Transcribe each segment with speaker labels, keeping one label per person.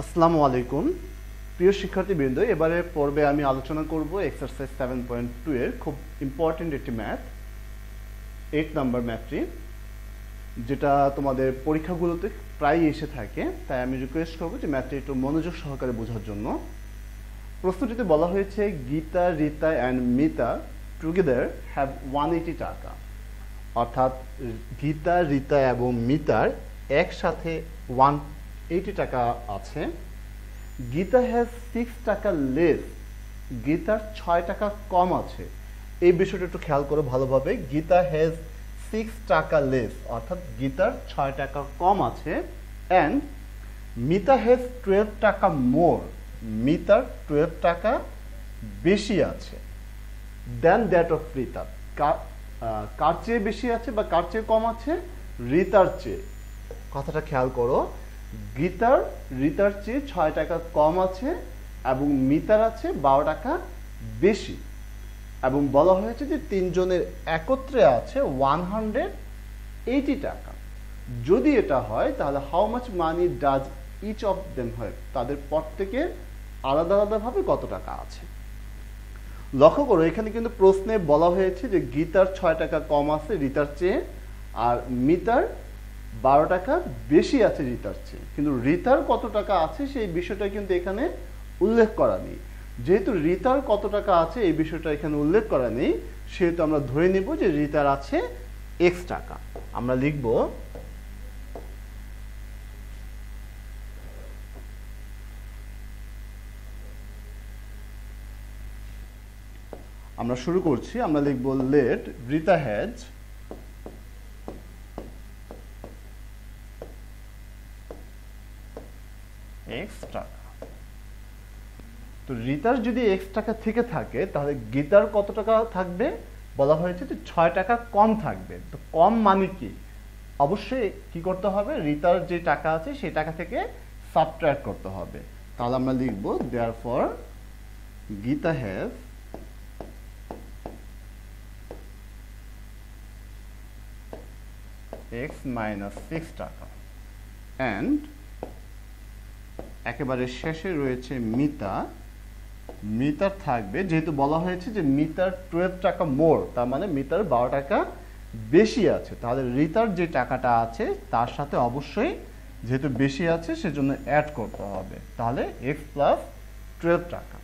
Speaker 1: আসসালামু আলাইকুম প্রিয় শিক্ষার্থীবৃন্দ, এবারে পর্বে আমি আলোচনা করব এক্সারসাইজ 7.2 এর খুব ইম্পর্টেন্ট একটি ম্যাথ 8 নাম্বার ম্যাথটি, যেটা তোমাদের পরীক্ষাগুলোতে প্রায়ই এসে থাকে। তাই আমি রিকোয়েস্ট করব যে ম্যাথটি একটু মনোযোগ সহকারে বোঝার জন্য। প্রশ্নটিতে বলা হয়েছে Gita, Rita and Mita together have 180 টাকা, অর্থাৎ গীতা, রীতা এবং মিতার একসাথে 180 টাকা আছে। গীতা হ্যাজ 6 টাকা লেস, গীতার 6 টাকা কম আছে। এই বিষয়টা একটু খেয়াল করো ভালোভাবে। গীতা হ্যাজ 6 টাকা লেস, অর্থাৎ গীতার 6 টাকা কম আছে। অ্যান্ড মিতা হ্যাজ 12 টাকা মোর, মিতার 12 টাকা বেশি আছে। দেন দ্যাট অফ রীতা, কার চেয়ে বেশি আছে বা কার চেয়ে কম আছে? রীতার চেয়ে। কথাটা খেয়াল করো, রীতার চেয়ে 6 টাকা কম আছে এবং মিতার আছে 12 টাকা বেশি। এবং বলা হয়েছে যে তিনজনের একত্রে আছে 180 টাকা। যদি এটা হয় তাহলে how much money does each of them হয়, তাদের প্রত্যেকের আলাদা আলাদাভাবে কত টাকা আছে। লক্ষ্য করো, এখানে কিন্তু প্রশ্নে বলা হয়েছে যে গীতার 6 টাকা কম আছে রীতার চেয়ে, আর মিতার 12 টাকা বেশি আছে রীতার চেয়ে। কিন্তু রীতার কত টাকা আছে সেই বিষয়টা কিন্তু এখানে উল্লেখ করা নেই। যেহেতু রীতার কত টাকা আছে এই বিষয়টা এখানে উল্লেখ করা নেই, সেহেতু আমরা ধরে নিব যে রীতার আছে x টাকা। আমরা লিখব আমরা শুরু করছি। আমরা লিখব লেট রীতা হ্যাজ x টাকা। তো রীতার যদি x টাকা থেকে থাকে তাহলে গীতার কত টাকা থাকবে? বলা হয়েছে যে 6 টাকা কম থাকবে। তো কম মানে কি? অবশ্যই কি করতে হবে? রীতার যে টাকা আছে সেই টাকা থেকে সাবট্রাক্ট করতে হবে। তাহলে আমরা লিখব therefore Gita has x minus 6 টাকা। অ্যান্ড একেবারে শেষে রয়েছে মিতার থাকবে, যেহেতু বলা হয়েছে যে মিতার 12 টাকা মোর, তার মানে মিতার 12 টাকা বেশি আছে। তাহলে রীতার যে টাকাটা আছে তার সাথে অবশ্যই যেহেতু বেশি আছে সেজন্য অ্যাড করতে হবে। তাহলে x প্লাস 12 টাকা।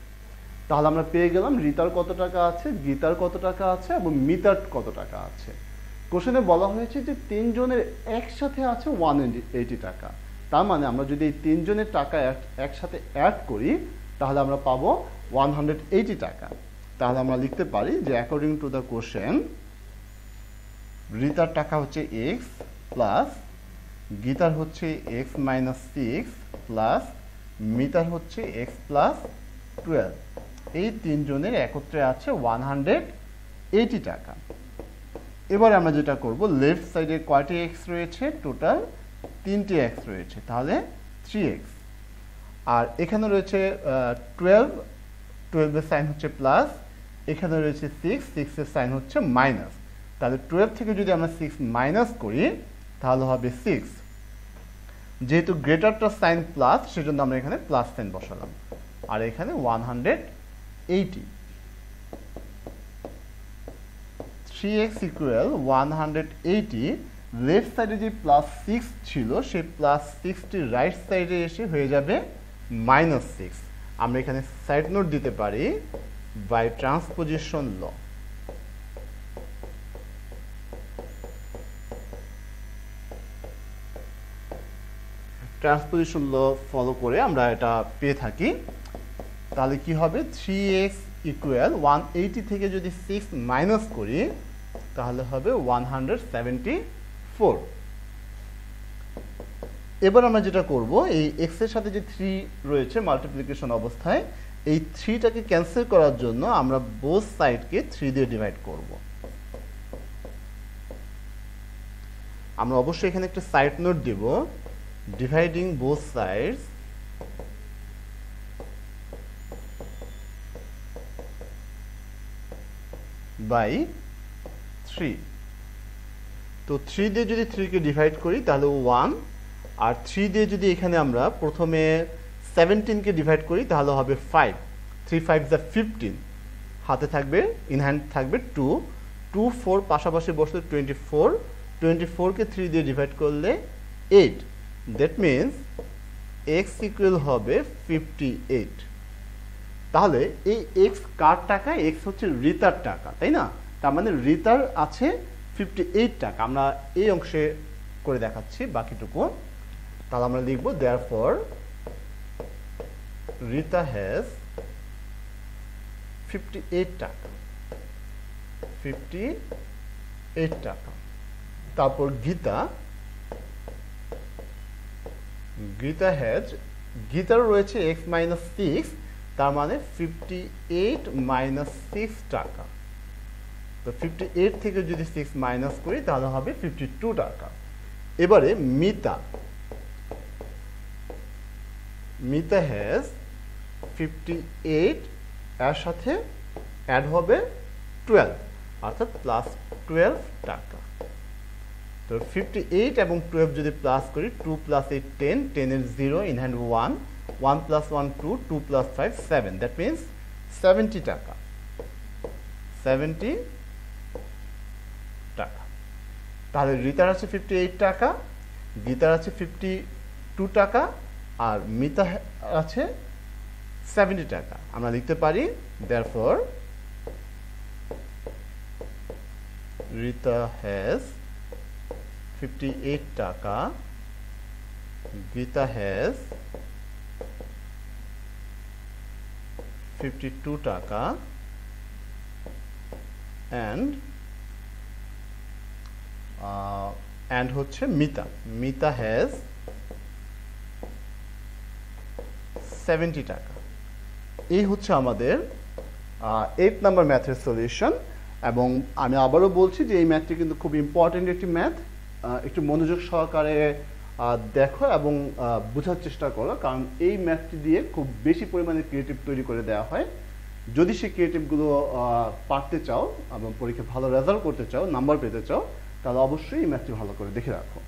Speaker 1: তাহলে আমরা পেয়ে গেলাম রীতার কত টাকা আছে, গীতার কত টাকা আছে এবং মিতার কত টাকা আছে। কোশ্চেনে বলা হয়েছে যে তিনজনের একসাথে আছে 180 টাকা। তার মানে আমরা যদি এই তিনজনের টাকা একসাথে অ্যাড করি তাহলে আমরা পাবো 180 টাকা। তাহলে আমরা লিখতে পারি যে অ্যাকর্ডিং টু দ্য কোশ্চেন রীতার টাকা হচ্ছে x প্লাস গীতার হচ্ছে x মাইনাস 6 প্লাস মিতার হচ্ছে x প্লাস 12। এই তিনজনের একত্রে আছে 180 টাকা। এবারে আমরা যেটা করব, লেফট সাইডে কয়টি x রয়েছে? টোটাল 3টি x রয়েছে, তাহলে 3x। আর এখানে রয়েছে 12 এর সাইন হচ্ছে প্লাস, এখানে রয়েছে 6 এর সাইন হচ্ছে মাইনাস। তাহলে 12 থেকে যদি আমরা 6 মাইনাস করি তাহলে হবে 6। যেহেতু গ্রেটারটা সাইন প্লাস সেজন্য আমরা এখানে প্লাস সাইন বসালাম। আর এখানে 180। 3x equal 180। লেফট সাইডে যে প্লাস 6 ছিল সেই প্লাস 6টি রাইট সাইডে এসে হয়ে যাবে মাইনাস 6। আমরা এখানে সাইড নোট দিতে পারি by transposition law. Transposition law follow করে আমরা এটা পেয়ে থাকি। তাহলে কি হবে? 3x ইকুয়াল 180 থেকে যদি 6 মাইনাস করি তাহলে হবে 174। এবার আমরা যেটা করব, এই x এর সাথে যে 3 রয়েছে মাল্টিপ্লিকেশন অবস্থায়, এই 3টাকে ক্যান্সেল করার জন্য আমরা বোথ সাইডকে 3 দিয়ে ডিভাইড করব। আমরা অবশ্যই এখানে একটা সাইড নোট দেব, ডিভাইডিং বোথ সাইডস বাই 3। তো 3 দিয়ে যদি 3 কে ডিভাইড করি তাহলে 1, আর 3 দিয়ে যদি এখানে আমরা প্রথমে 17কে ডিভাইড করি তাহলে হবে 5, 3 5 যা 15, হাতে থাকবে ইন হ্যান্ড থাকবে 2, 2 4 পাশাপাশি বসলে 24, 24কে 3 দিয়ে ডিভাইড করলে 8, দ্যাট মিনস x ইকুয়াল হবে 58। তাহলে এই x কার টাকা? x হচ্ছে রিতার টাকা, তাই না? তার মানে রিতার আছে 58 টাকা। আমরা এই অংশে করে দেখাচ্ছি বাকিটুকু। তাহলে আমরা লিখব দেয়ারফর রিতা হ্যাজ 58 টাকা, 58 টাকা। তারপর গীতা হ্যাজ, গীতার রয়েছে x মাইনাস 6, তার মানে 58 মাইনাস 6 টাকা। তো 58 থেকে যদি 6 মাইনাস করি তাহলে হবে 52 টাকা। এবারে মিতা হ্যাজ 58, এর সাথে অ্যাড হবে 12, অর্থাৎ প্লাস 12 টাকা। তো 58 এবং 12 যদি প্লাস করি, 2 প্লাস 8 10, 10 এর 0 in hand 1, 1 plus 1 2, 2 plus 5 7, that means 70 টাকা, 70 টাকা। তাহলে রিতার আছে 58 টাকা, গীতার আছে 52 টাকা, আর মিতা আছে 70 টাকা। আমরা লিখতে পারি দেয়ারফর রিতা হ্যাজ 58 টাকা, গীতা হ্যাজ 52 টাকা, and হচ্ছে মিতা হ্যাজ 70 টাকা। এই হচ্ছে আমাদের 8 নাম্বার ম্যাথের সলিউশন। এবং আমি আবারও বলছি যে এই ম্যাথটি কিন্তু খুব ইম্পর্টেন্ট একটি ম্যাথ। একটু মনোযোগ সহকারে দেখো এবং বোঝার চেষ্টা করো, কারণ এই ম্যাথটি দিয়ে খুব বেশি পরিমাণে ক্রিয়েটিভ তৈরি করে দেওয়া হয়। যদি সেই ক্রিয়েটিভগুলো পারতে চাও এবং পরীক্ষায় ভালো রেজাল্ট করতে চাও, নাম্বার পেতে চাও, তাহলে অবশ্যই এই ম্যাথটি ভালো করে দেখে রাখো।